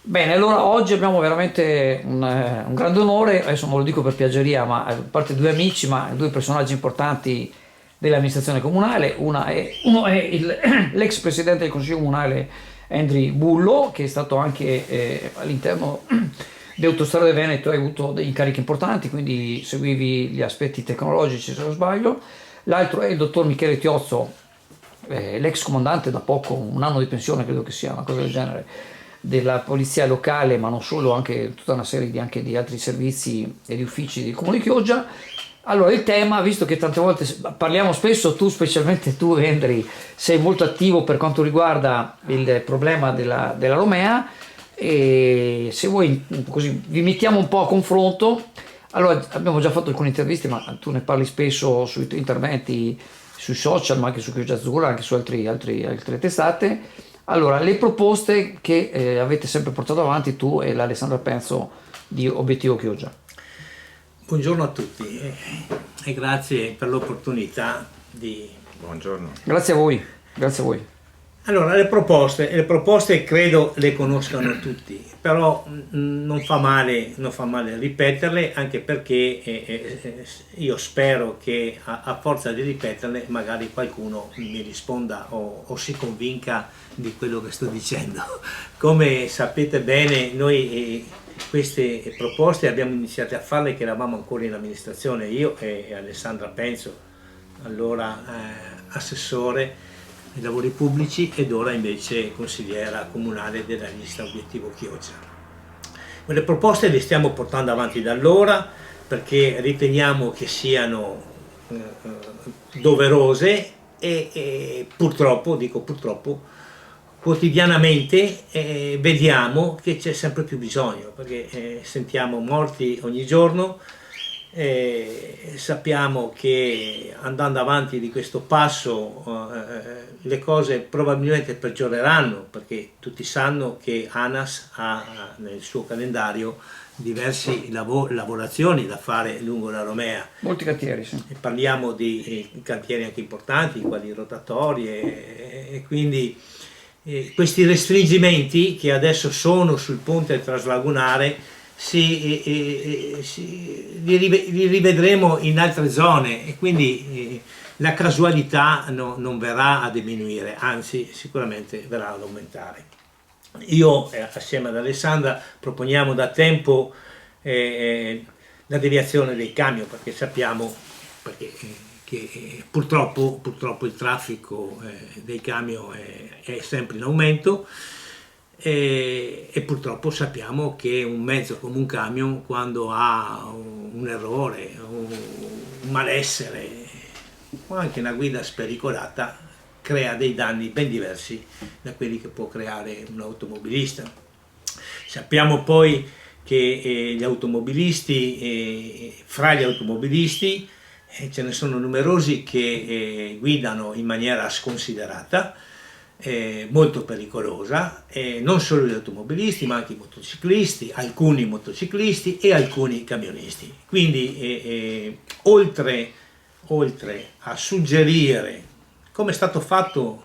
Bene, allora oggi abbiamo veramente un grande onore, adesso non lo dico per piaggeria, ma a parte due amici, ma due personaggi importanti dell'amministrazione comunale. Uno è l'ex presidente del Consiglio Comunale Andri Bullo, che è stato anche all'interno di Autostrade Veneto e ha avuto degli incarichi importanti, quindi seguivi gli aspetti tecnologici se non sbaglio. L'altro è il dottor Michele Tiozzo, l'ex comandante da poco, un anno di pensione credo che sia, una cosa del genere, della polizia locale, ma non solo, anche tutta una serie anche di altri servizi e di uffici del comune di Chioggia. Allora, il tema, visto che tante volte parliamo spesso, tu, specialmente tu, Endri, sei molto attivo per quanto riguarda il problema della Romea, e se vuoi, così vi mettiamo un po' a confronto. Allora, abbiamo già fatto alcune interviste, ma tu ne parli spesso sui tuoi interventi sui social, ma anche su Chioggia Azzurra, anche su altre testate. Allora, le proposte che avete sempre portato avanti tu e l'Alessandra Penzo di Obiettivo Chioggia. Buongiorno a tutti e grazie per l'opportunità di... Buongiorno. Grazie a voi, grazie a voi. Allora, le proposte credo le conoscano tutti, però non fa male ripeterle, anche perché io spero che a forza di ripeterle magari qualcuno mi risponda o si convinca di quello che sto dicendo. Come sapete bene, noi queste proposte abbiamo iniziato a farle che eravamo ancora in amministrazione, io e Alessandra Penzo, allora assessore ai lavori pubblici ed ora invece consigliera comunale della lista Obiettivo Chioggia. Quelle proposte le stiamo portando avanti da allora perché riteniamo che siano doverose e purtroppo, dico purtroppo, quotidianamente vediamo che c'è sempre più bisogno, perché sentiamo morti ogni giorno. Sappiamo che andando avanti di questo passo le cose probabilmente peggioreranno, perché tutti sanno che ANAS ha nel suo calendario diverse lavorazioni da fare lungo la Romea. Molti cantieri, sì. E parliamo di cantieri anche importanti, quali rotatorie, e quindi questi restringimenti che adesso sono sul ponte traslagunare li rivedremo in altre zone, e quindi la casualità non verrà a diminuire, anzi sicuramente verrà ad aumentare. Io assieme ad Alessandra proponiamo da tempo la deviazione dei camion, perché sappiamo che purtroppo il traffico dei camion è sempre in aumento. E purtroppo sappiamo che un mezzo come un camion, quando ha un errore, un malessere o anche una guida spericolata, crea dei danni ben diversi da quelli che può creare un automobilista. Sappiamo poi che gli automobilisti, fra gli automobilisti ce ne sono numerosi che guidano in maniera sconsiderata, molto pericolosa, non solo gli automobilisti ma anche i motociclisti, alcuni motociclisti e alcuni camionisti. Quindi oltre a suggerire, come è stato fatto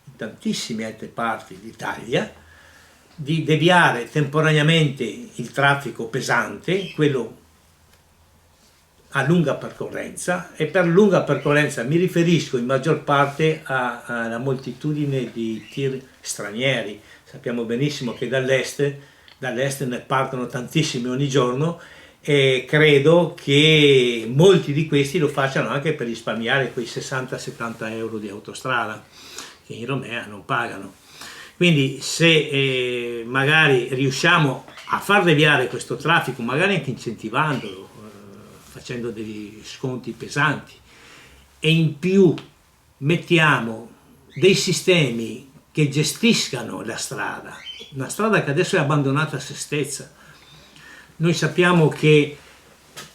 in tantissime altre parti d'Italia, di deviare temporaneamente il traffico pesante, quello a lunga percorrenza, e per lunga percorrenza mi riferisco in maggior parte alla moltitudine di tir stranieri. Sappiamo benissimo che dall'est ne partono tantissimi ogni giorno, e credo che molti di questi lo facciano anche per risparmiare quei 60-70 euro di autostrada che in Romea non pagano. Quindi se magari riusciamo a far deviare questo traffico, magari anche incentivandolo, facendo degli sconti pesanti, e in più mettiamo dei sistemi che gestiscano la strada, una strada che adesso è abbandonata a se stessa. Noi sappiamo che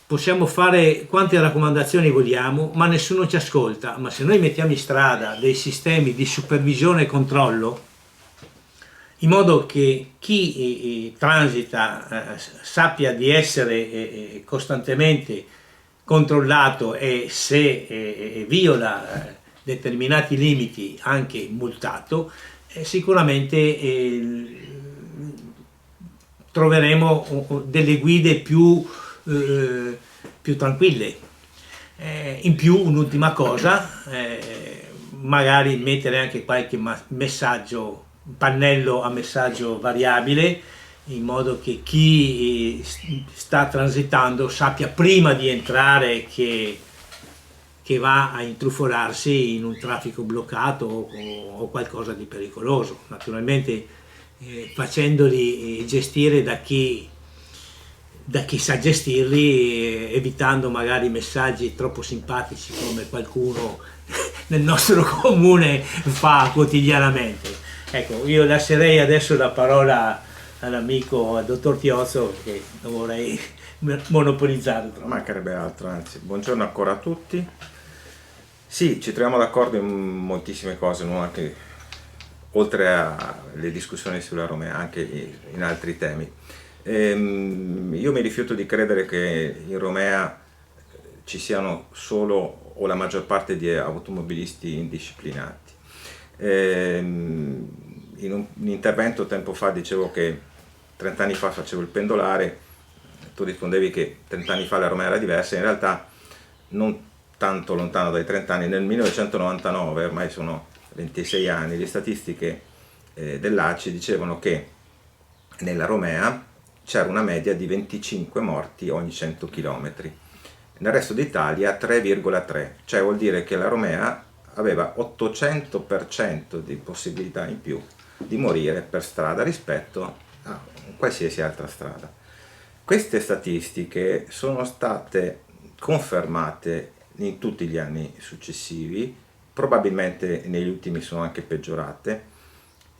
possiamo fare quante raccomandazioni vogliamo, ma nessuno ci ascolta. Ma se noi mettiamo in strada dei sistemi di supervisione e controllo, in modo che chi transita sappia di essere costantemente controllato, e se viola determinati limiti anche multato, sicuramente troveremo delle guide più tranquille. In più, un'ultima cosa, magari mettere anche qualche messaggio, pannello a messaggio variabile, in modo che chi sta transitando sappia prima di entrare che va a intrufolarsi in un traffico bloccato o qualcosa di pericoloso. Naturalmente facendoli gestire da chi sa gestirli, evitando magari messaggi troppo simpatici come qualcuno nel nostro comune fa quotidianamente. Ecco, io lascerei adesso la parola all'amico, al dottor Tiozzo, che non vorrei monopolizzare troppo. Mancherebbe altro, anzi. Buongiorno ancora a tutti. Sì, ci troviamo d'accordo in moltissime cose, non anche, oltre alle discussioni sulla Romea, anche in altri temi. Io mi rifiuto di credere che in Romea ci siano solo o la maggior parte di automobilisti indisciplinati. In un intervento tempo fa dicevo che 30 anni fa facevo il pendolare, tu rispondevi che 30 anni fa la Romea era diversa, in realtà non tanto lontano dai 30 anni, nel 1999, ormai sono 26 anni, le statistiche dell'ACI dicevano che nella Romea c'era una media di 25 morti ogni 100 km, nel resto d'Italia 3,3, cioè vuol dire che la Romea aveva 800% di possibilità in più di morire per strada rispetto a qualsiasi altra strada. Queste statistiche sono state confermate in tutti gli anni successivi, probabilmente negli ultimi sono anche peggiorate,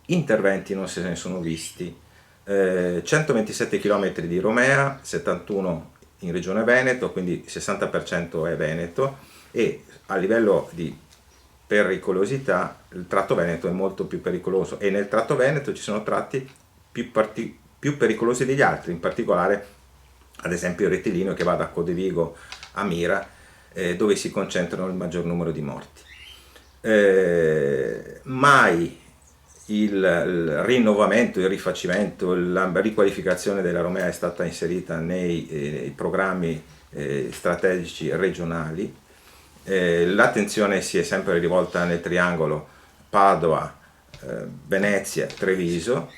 interventi non se ne sono visti, 127 km di Romea, 71 in regione Veneto, quindi 60% è Veneto, e a livello di pericolosità il tratto Veneto è molto più pericoloso, e nel tratto Veneto ci sono tratti più pericolosi degli altri, in particolare ad esempio il rettilineo che va da Codevigo a Mira, dove si concentrano il maggior numero di morti. Mai il rinnovamento, il rifacimento, la riqualificazione della Romea è stata inserita nei programmi strategici regionali. L'attenzione si è sempre rivolta nel triangolo Padova, Venezia, Treviso,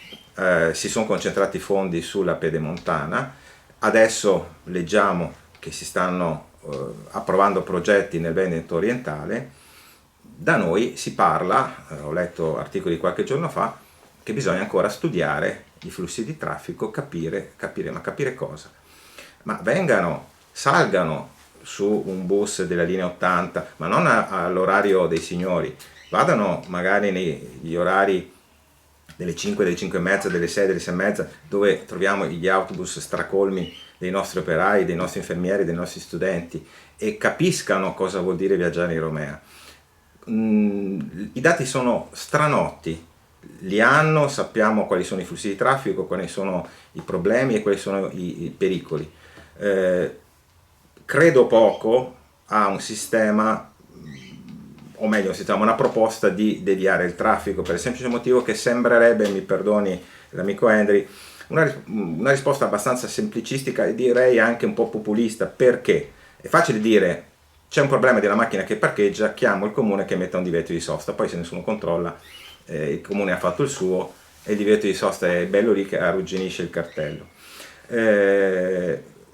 si sono concentrati fondi sulla pedemontana. Adesso leggiamo che si stanno approvando progetti nel Veneto orientale. Da noi si parla, ho letto articoli qualche giorno fa, che bisogna ancora studiare i flussi di traffico, capire cosa? Ma salgano su un bus della linea 80, ma non all'orario dei signori, vadano magari negli orari delle 5, delle 5 e mezza, delle 6, delle 6 e mezza, dove troviamo gli autobus stracolmi dei nostri operai, dei nostri infermieri, dei nostri studenti, e capiscano cosa vuol dire viaggiare in Romea. I dati sono stranotti, sappiamo quali sono i flussi di traffico, quali sono i problemi e quali sono i pericoli. Credo poco a un sistema, o meglio una proposta di deviare il traffico, per il semplice motivo che sembrerebbe, mi perdoni l'amico Henry, una risposta abbastanza semplicistica e direi anche un po' populista. Perché? È facile dire: c'è un problema di una macchina che parcheggia, chiamo il comune che metta un divieto di sosta, poi se nessuno controlla, il comune ha fatto il suo e il divieto di sosta è bello lì che arrugginisce il cartello.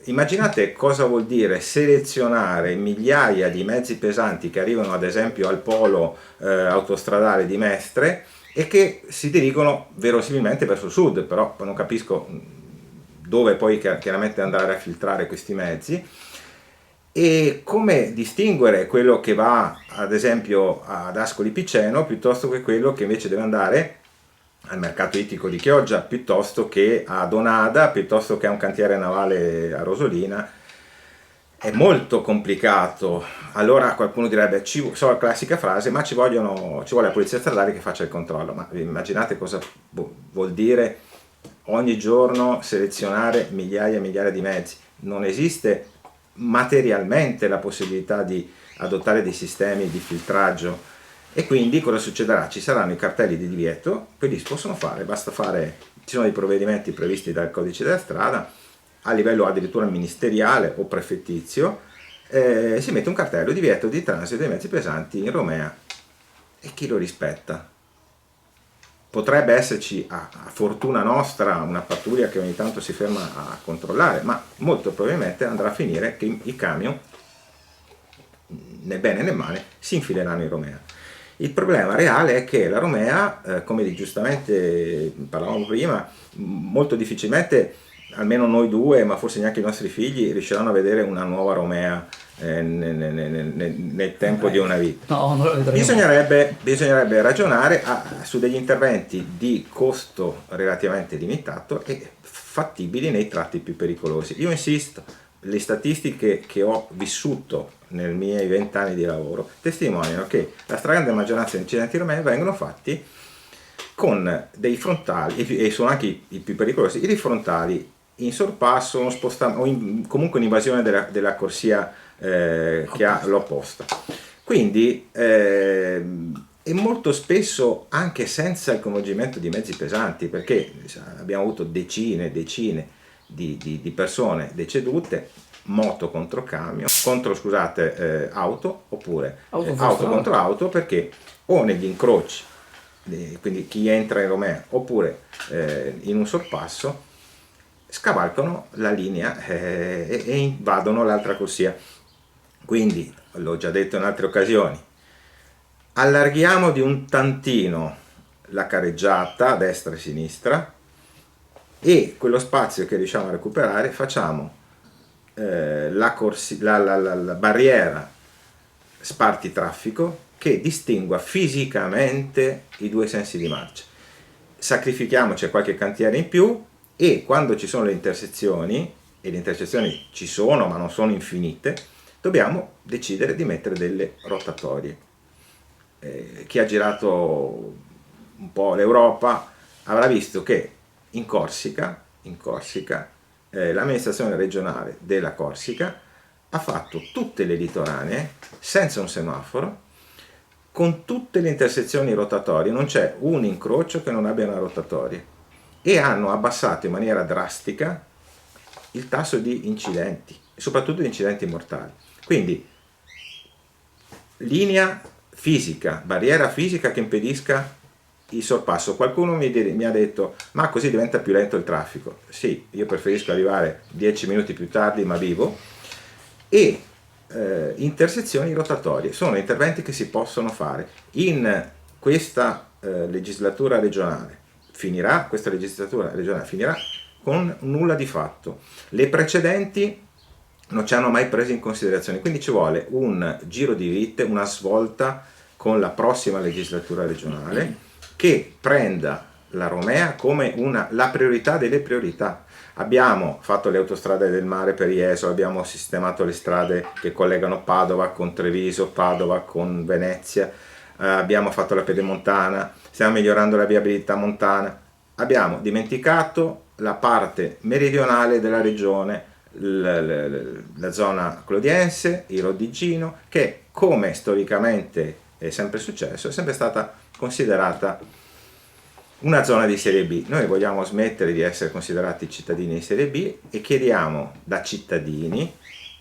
Immaginate cosa vuol dire selezionare migliaia di mezzi pesanti che arrivano ad esempio al polo autostradale di Mestre e che si dirigono verosimilmente verso sud, però non capisco dove poi chiaramente andare a filtrare questi mezzi, e come distinguere quello che va ad esempio ad Ascoli Piceno piuttosto che quello che invece deve andare al mercato ittico di Chioggia, piuttosto che a Donada, piuttosto che a un cantiere navale a Rosolina. È molto complicato. Allora qualcuno direbbe, so la classica frase, ma ci vuole la polizia stradale che faccia il controllo. Ma immaginate cosa vuol dire ogni giorno selezionare migliaia e migliaia di mezzi. Non esiste materialmente la possibilità di adottare dei sistemi di filtraggio, e quindi cosa succederà? Ci saranno i cartelli di divieto, quelli si possono fare, basta fare ci sono dei provvedimenti previsti dal codice della strada a livello addirittura ministeriale o prefettizio, si mette un cartello di divieto di transito dei mezzi pesanti in Romea, e chi lo rispetta? Potrebbe esserci, a fortuna nostra, una pattuglia che ogni tanto si ferma a controllare, ma molto probabilmente andrà a finire che i camion, né bene né male, si infileranno in Romea. Il problema reale è che la Romea, come giustamente parlavamo prima, molto difficilmente, almeno noi due, ma forse neanche i nostri figli, riusciranno a vedere una nuova Romea nel tempo di una vita. No, non lo vedremo. Bisognerebbe ragionare su degli interventi di costo relativamente limitato e fattibili nei tratti più pericolosi. Io insisto, le statistiche che ho vissuto nei miei 20 anni di lavoro testimoniano che la stragrande maggioranza degli incidenti romei vengono fatti con dei frontali, e sono anche i più pericolosi, i frontali in sorpasso o comunque in invasione della corsia che ha l'opposta. Quindi e molto spesso anche senza il coinvolgimento di mezzi pesanti, perché abbiamo avuto decine di persone decedute, moto contro camion, auto, oppure auto contro auto, perché o negli incroci, quindi chi entra in Romea, oppure in un sorpasso, scavalcano la linea e invadono l'altra corsia. Quindi, l'ho già detto in altre occasioni, allarghiamo di un tantino la careggiata a destra e sinistra, e quello spazio che riusciamo a recuperare facciamo la barriera spartitraffico che distingua fisicamente i due sensi di marcia. Sacrifichiamoci a qualche cantiere in più, e quando ci sono le intersezioni, e le intersezioni ci sono ma non sono infinite, dobbiamo decidere di mettere delle rotatorie. Chi ha girato un po' l'Europa avrà visto che in Corsica l'amministrazione regionale della Corsica ha fatto tutte le litoranee senza un semaforo, con tutte le intersezioni rotatorie, non c'è un incrocio che non abbia una rotatoria, e hanno abbassato in maniera drastica il tasso di incidenti, soprattutto di incidenti mortali. Quindi linea fisica, barriera fisica che impedisca il sorpasso. Qualcuno mi ha detto: ma così diventa più lento il traffico. Sì, io preferisco arrivare 10 minuti più tardi ma vivo. E intersezioni rotatorie sono interventi che si possono fare. In questa legislatura regionale questa legislatura regionale finirà con nulla di fatto. Le precedenti non ci hanno mai preso in considerazione, quindi ci vuole un giro di vite, una svolta con la prossima legislatura regionale che prenda la Romea come la priorità delle priorità. Abbiamo fatto le autostrade del mare per Jesolo, abbiamo sistemato le strade che collegano Padova con Treviso, Padova con Venezia, abbiamo fatto la pedemontana, stiamo migliorando la viabilità montana. Abbiamo dimenticato la parte meridionale della regione, la zona clodiense, il Rodigino, che, come storicamente è sempre successo, è sempre stata considerata una zona di serie B. Noi vogliamo smettere di essere considerati cittadini di serie B e chiediamo da cittadini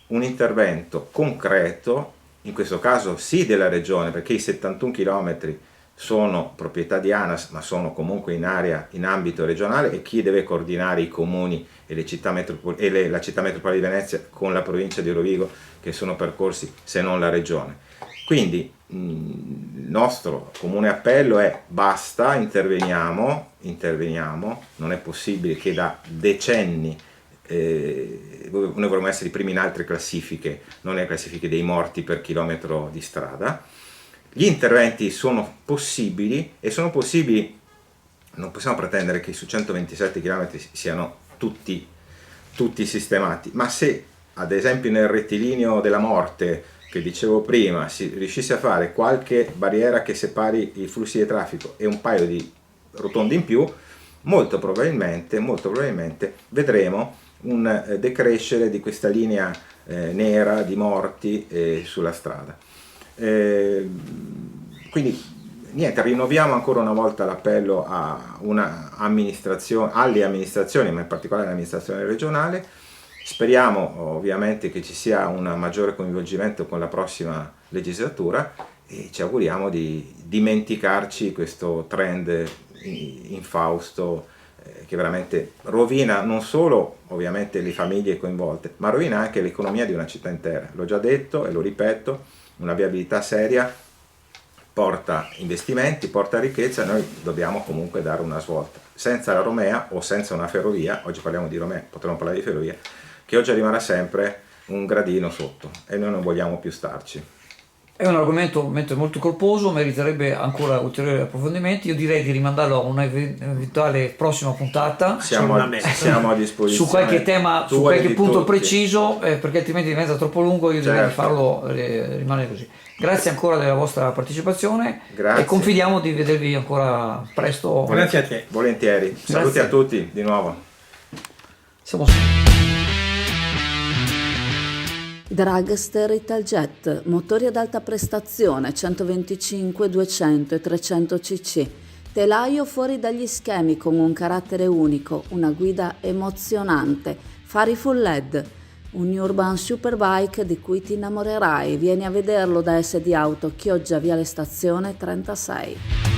un intervento concreto, in questo caso sì della regione, perché i 71 km sono proprietà di ANAS, ma sono comunque in ambito regionale, e chi deve coordinare i comuni e la città metropolitana di Venezia con la provincia di Rovigo, che sono percorsi se non la regione. Quindi il nostro comune appello è: basta, interveniamo, non è possibile che da decenni noi vorremmo essere i primi in altre classifiche, non nelle classifiche dei morti per chilometro di strada. Gli interventi sono possibili, e sono possibili, non possiamo pretendere che su 127 km siano tutti sistemati, ma se ad esempio nel rettilineo della morte che dicevo prima si riuscisse a fare qualche barriera che separi i flussi di traffico e un paio di rotonde in più, molto probabilmente vedremo un decrescere di questa linea nera di morti sulla strada. Quindi niente, rinnoviamo ancora una volta l'appello a alle amministrazioni, ma in particolare all'amministrazione regionale. Speriamo ovviamente che ci sia un maggiore coinvolgimento con la prossima legislatura e ci auguriamo di dimenticarci questo trend infausto che veramente rovina non solo ovviamente le famiglie coinvolte, ma rovina anche l'economia di una città intera. L'ho già detto e lo ripeto, una viabilità seria porta investimenti, porta ricchezza, noi dobbiamo comunque dare una svolta. Senza la Romea o senza una ferrovia, oggi parliamo di Romea, potremmo parlare di ferrovia, che oggi rimarrà sempre un gradino sotto e noi non vogliamo più starci. È un argomento molto corposo, meriterebbe ancora ulteriori approfondimenti. Io direi di rimandarlo a un'eventuale prossima puntata Siamo a disposizione su qualche tema, su qualche punto tutti. preciso, perché altrimenti diventa troppo lungo. Io direi di farlo rimanere così. Grazie ancora della vostra partecipazione. Grazie. E confidiamo di vedervi ancora presto. Grazie a te. Volentieri. Saluti a tutti di nuovo. Siamo Dragster Italjet, motori ad alta prestazione 125, 200 e 300 cc, telaio fuori dagli schemi con un carattere unico, una guida emozionante, fari full LED, un urban superbike di cui ti innamorerai. Vieni a vederlo da SD Auto, Chioggia Viale Stazione 36.